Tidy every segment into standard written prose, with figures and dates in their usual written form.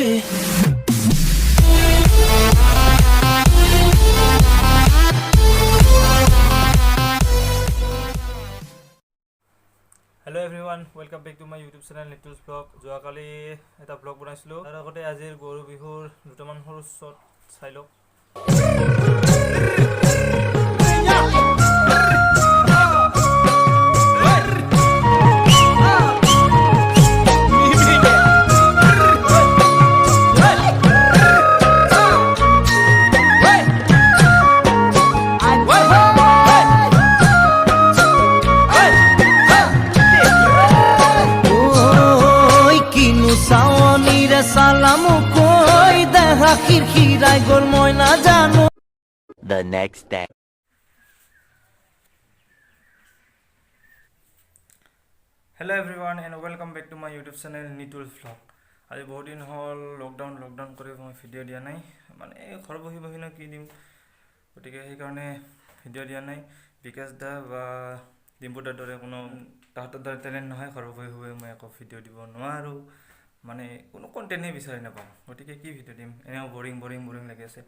baby. Hello everyone, welcome back to my YouTube channel Nitu's Vlog. যোৱাকালি এটা blog বনাইছিলোঁ তাৰ আগতে আজিৰ গৰু বিহুৰ দুটামান সৰু শ্বট চাই লওক The next day. Hello everyone and welcome back to my YouTube channel Nitu's Vlog. আজি বহুত দিন হ'ল লকডাউন কৰি মই ভিডিঅ' দিয়া নাই মানে ঘৰ বহি ন কি দিম গতিকে সেইকাৰণে ভিডিঅ' দিয়া নাই বিকাশ দা বা ডিম্পুদাৰ দৰে কোনো তাহাঁতৰ দৰে টেলেণ্ট নহয় ঘৰ বহি মই একো ভিডিঅ' দিব নোৱাৰোঁ মানে কোনো কণ্টেণ্টেই বিচাৰি নাপাওঁ গতিকে কি ভিডিঅ' দিম এনেও বৰিং লাগি আছে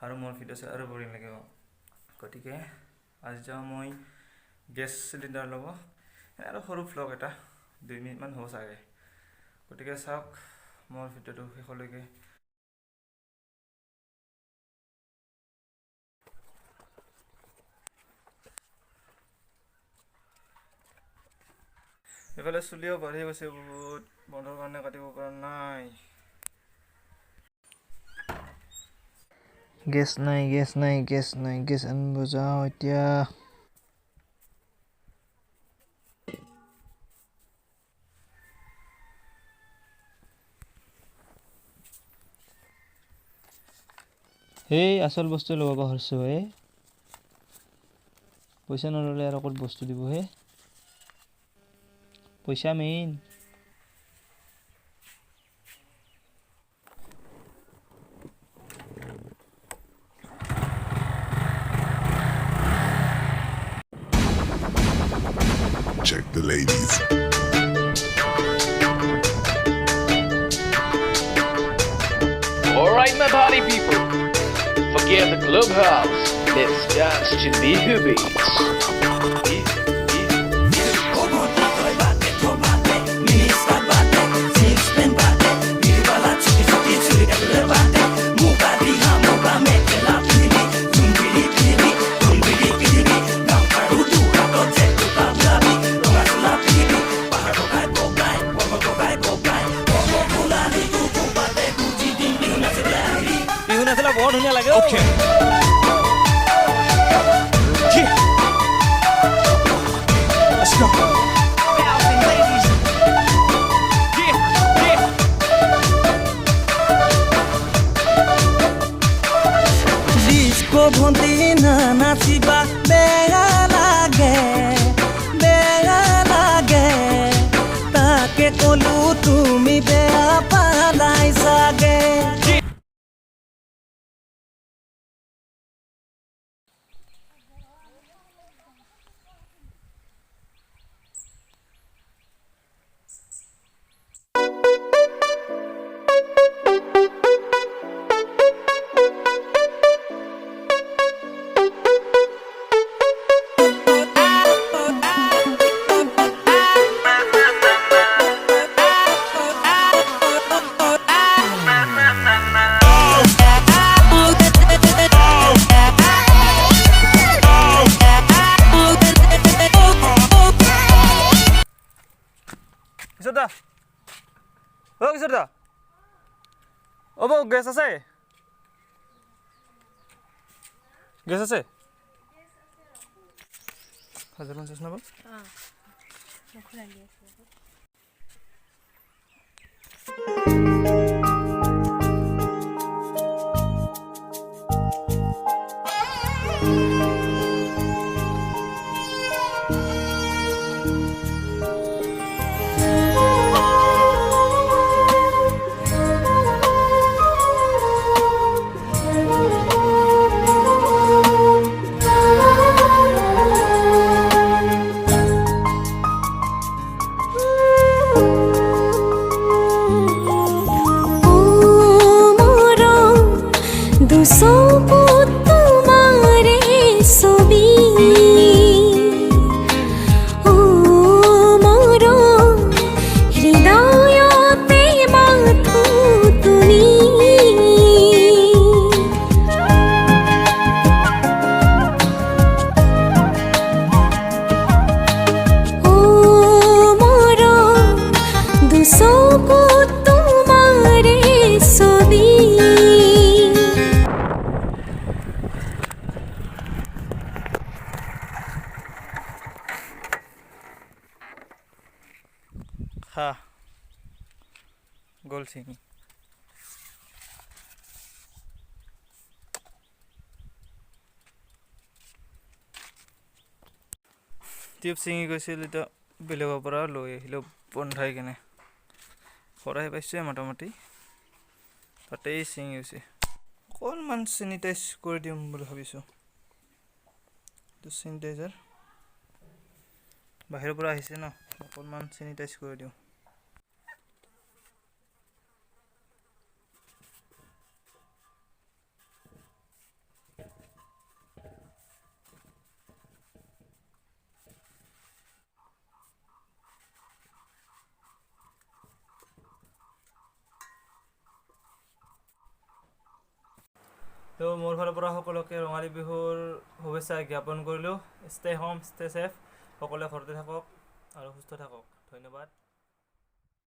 আৰু মোৰ ভিডিঅ' চাই আৰু বৰিং লাগে গতিকে আজি যাওঁ মই গেছ চিলিণ্ডাৰ ল'ব আৰু সৰু ভ্লগ এটা 2 মিনিটমান হ'ব চাগে গতিকে চাওক মোৰ ভিডিঅ'টো শেষলৈকে এফালে চুলিও বাঢ়ি গৈছে বহুত বন্ধৰ কাৰণে কাটিব পৰা নাই গেছ নাই গেছ আনিব যাওঁ এতিয়া এই আসল বস্তু ল'ব পাহৰিছো পইচা নল'লে আৰু ক'ত বস্তু দিব পইচা main Check the ladies. Alright my party people, forget the clubhouse, let's dance to the beats. बहुत धुनिया लगे Okay. Let's go. ডিস্কো ভন্তি না নাচিবা বেয়া লাগে তাকে কলো তুমি বেয়া পালাই চাগে কিশোর দা ও বউ গ্যাস আছে হাজার 50 না বল বুকুত তোমাৰে ছবি খা গ'ল চিঙি টিউব ছিঙি গৈছিল এতিয়া বেলেগৰ পৰা লৈ আহিলোঁ বন্ধাই কিনে খৰাই পাইছোঁ মোটামুটি তাতেই ছিঙি গৈছে অকণমান চেনিটাইজ কৰি দিম বুলি ভাবিছোঁ এইটো চেনিটাইজাৰ বাহিৰৰ পৰা আহিছে ন অকণমান চেনিটাইজ কৰি দিওঁ তো মোৰ ফালৰ পৰা সকলোকে ৰঙালী বিহুৰ শুভেচ্ছা জ্ঞাপন কৰিলোঁ ষ্টে হোম ষ্টে ছেফ সকলোৱে ঘৰতে থাকক আৰু সুস্থ থাকক ধন্যবাদ